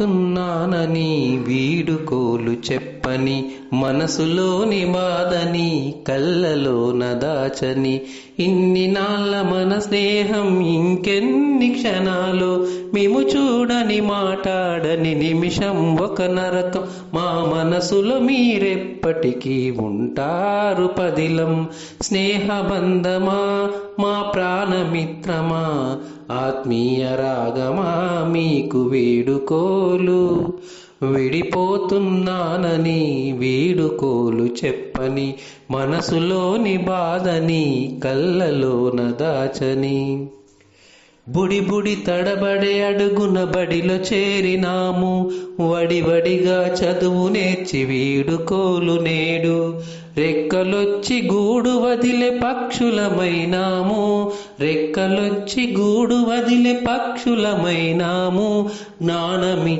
విడిపోతున్నానని వీడుకోలు చెప్పని మనసులోని బాధని కళ్ళలోన దాచని ఇన్ని నాళ్ళ మన స్నేహం ఇంకెన్ని క్షణాలు మేము చూడని మాట్లాడని నిమిషం ఒక నరకం మా మనసులో మీరెప్పటికీ ఉంటారు పదిలం స్నేహబంధమా మా ప్రాణమిత్రమా ఆత్మీయ రాగమా మీకు వీడుకోలు విడిపోతున్నానని వీడుకోలు చెప్పని మనసులోని బాధని కళ్ళలోన దాచని బుడి బుడి తడబడే అడుగున బడిలో చేరినాము వడివడిగా చదువు నేర్చి వీడుకోలు నేడు రెక్కలొచ్చి గూడు వదిలే పక్షులమైనాము రెక్కలొచ్చి గూడు వదిలే పక్షులమైనాము జ్ఞానమి